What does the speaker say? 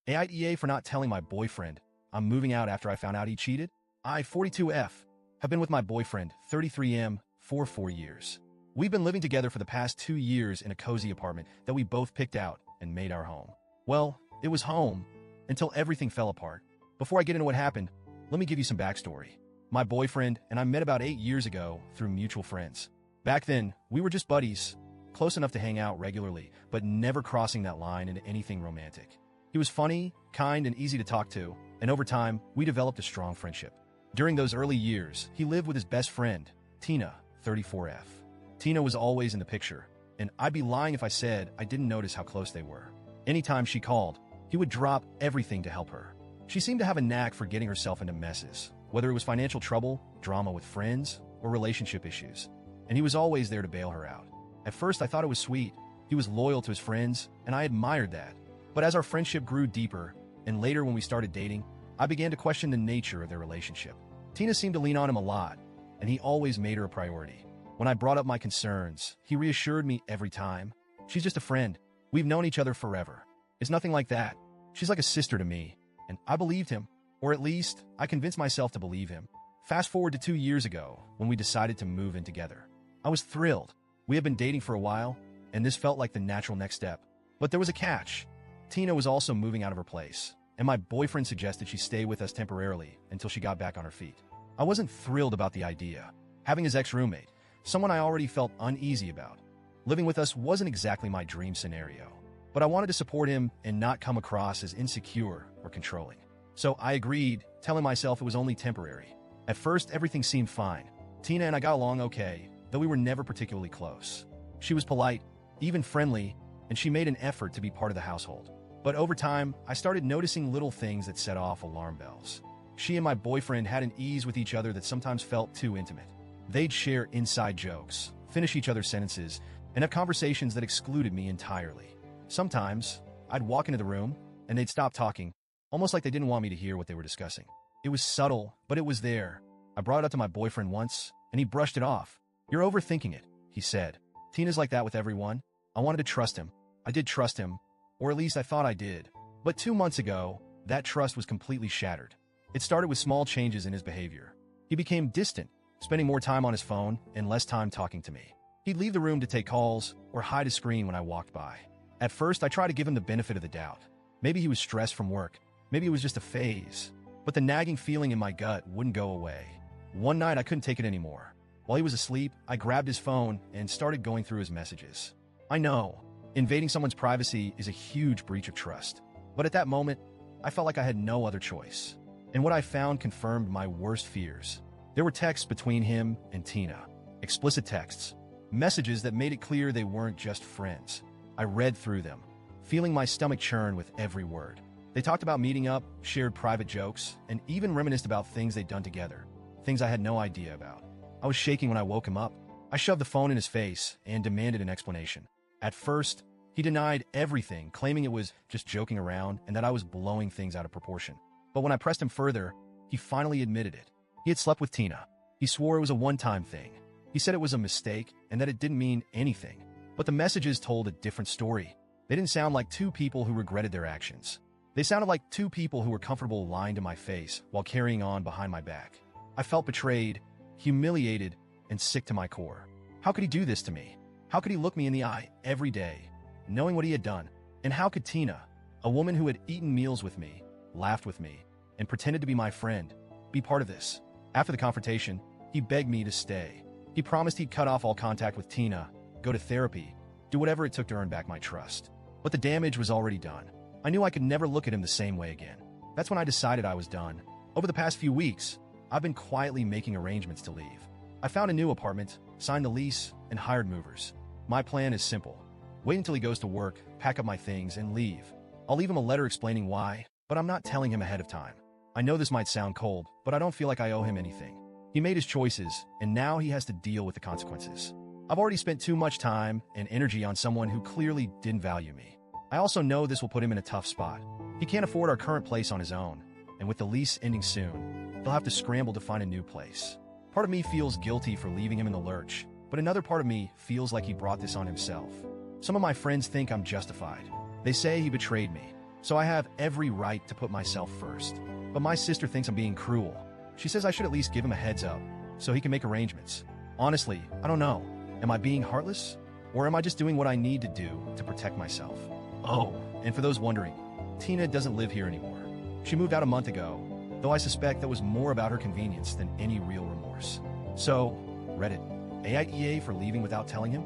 AITA for not telling my boyfriend I'm moving out after I found out he cheated. I, 42F, have been with my boyfriend, 33M, for 4 years. We've been living together for the past 2 years in a cozy apartment that we both picked out and made our home. Well, it was home until everything fell apart. Before I get into what happened, let me give you some backstory. My boyfriend and I met about 8 years ago through mutual friends. Back then, we were just buddies, close enough to hang out regularly, but never crossing that line into anything romantic. He was funny, kind, and easy to talk to, and over time, we developed a strong friendship. During those early years, he lived with his best friend, Tina, 34F. Tina was always in the picture, and I'd be lying if I said I didn't notice how close they were. Anytime she called, he would drop everything to help her. She seemed to have a knack for getting herself into messes, whether it was financial trouble, drama with friends, or relationship issues, and he was always there to bail her out. At first, I thought it was sweet. He was loyal to his friends, and I admired that. But as our friendship grew deeper, and later when we started dating, I began to question the nature of their relationship. Tina seemed to lean on him a lot, and he always made her a priority. When I brought up my concerns, he reassured me every time. She's just a friend. We've known each other forever. It's nothing like that. She's like a sister to me, and I believed him, or at least I convinced myself to believe him. Fast forward to 2 years ago, when we decided to move in together. I was thrilled. We had been dating for a while, and this felt like the natural next step. But there was a catch. Tina was also moving out of her place, and my boyfriend suggested she stay with us temporarily until she got back on her feet. I wasn't thrilled about the idea. Having his ex-roommate, someone I already felt uneasy about, living with us wasn't exactly my dream scenario. But I wanted to support him and not come across as insecure or controlling. So I agreed, telling myself it was only temporary. At first, everything seemed fine. Tina and I got along okay, though we were never particularly close. She was polite, even friendly, and she made an effort to be part of the household. But over time, I started noticing little things that set off alarm bells. She and my boyfriend had an ease with each other that sometimes felt too intimate. They'd share inside jokes, finish each other's sentences, and have conversations that excluded me entirely. Sometimes, I'd walk into the room, and they'd stop talking, almost like they didn't want me to hear what they were discussing. It was subtle, but it was there. I brought it up to my boyfriend once, and he brushed it off. "You're overthinking it," he said. "Tina's like that with everyone." I wanted to trust him. I did trust him, or at least I thought I did. But 2 months ago, that trust was completely shattered. It started with small changes in his behavior. He became distant, spending more time on his phone and less time talking to me. He'd leave the room to take calls or hide his screen when I walked by. At first, I tried to give him the benefit of the doubt. Maybe he was stressed from work. Maybe it was just a phase. But the nagging feeling in my gut wouldn't go away. One night, I couldn't take it anymore. While he was asleep, I grabbed his phone and started going through his messages. I know, invading someone's privacy is a huge breach of trust. But at that moment, I felt like I had no other choice. And what I found confirmed my worst fears. There were texts between him and Tina. Explicit texts. Messages that made it clear they weren't just friends. I read through them, feeling my stomach churn with every word. They talked about meeting up, shared private jokes, and even reminisced about things they'd done together. Things I had no idea about. I was shaking when I woke him up. I shoved the phone in his face and demanded an explanation. At first, he denied everything, claiming it was just joking around and that I was blowing things out of proportion. But when I pressed him further, he finally admitted it. He had slept with Tina. He swore it was a one-time thing. He said it was a mistake and that it didn't mean anything. But the messages told a different story. They didn't sound like two people who regretted their actions. They sounded like two people who were comfortable lying to my face while carrying on behind my back. I felt betrayed, humiliated, and sick to my core. How could he do this to me? How could he look me in the eye every day, knowing what he had done? And how could Tina, a woman who had eaten meals with me, laughed with me, and pretended to be my friend, be part of this? After the confrontation, he begged me to stay. He promised he'd cut off all contact with Tina, go to therapy, do whatever it took to earn back my trust. But the damage was already done. I knew I could never look at him the same way again. That's when I decided I was done. Over the past few weeks, I've been quietly making arrangements to leave. I found a new apartment, signed the lease, and hired movers. My plan is simple. Wait until he goes to work, pack up my things, and leave. I'll leave him a letter explaining why, but I'm not telling him ahead of time. I know this might sound cold, but I don't feel like I owe him anything. He made his choices, and now he has to deal with the consequences. I've already spent too much time and energy on someone who clearly didn't value me. I also know this will put him in a tough spot. He can't afford our current place on his own, and with the lease ending soon, he'll have to scramble to find a new place. Part of me feels guilty for leaving him in the lurch, but another part of me feels like he brought this on himself. Some of my friends think I'm justified. They say he betrayed me, So I have every right to put myself first. But my sister thinks I'm being cruel. She says I should at least give him a heads up, so he can make arrangements. Honestly, I don't know. Am I being heartless? Or am I just doing what I need to do to protect myself? Oh, and for those wondering, Tina doesn't live here anymore. She moved out a month ago, though I suspect that was more about her convenience than any real remorse. So, Reddit, AITA for leaving without telling him?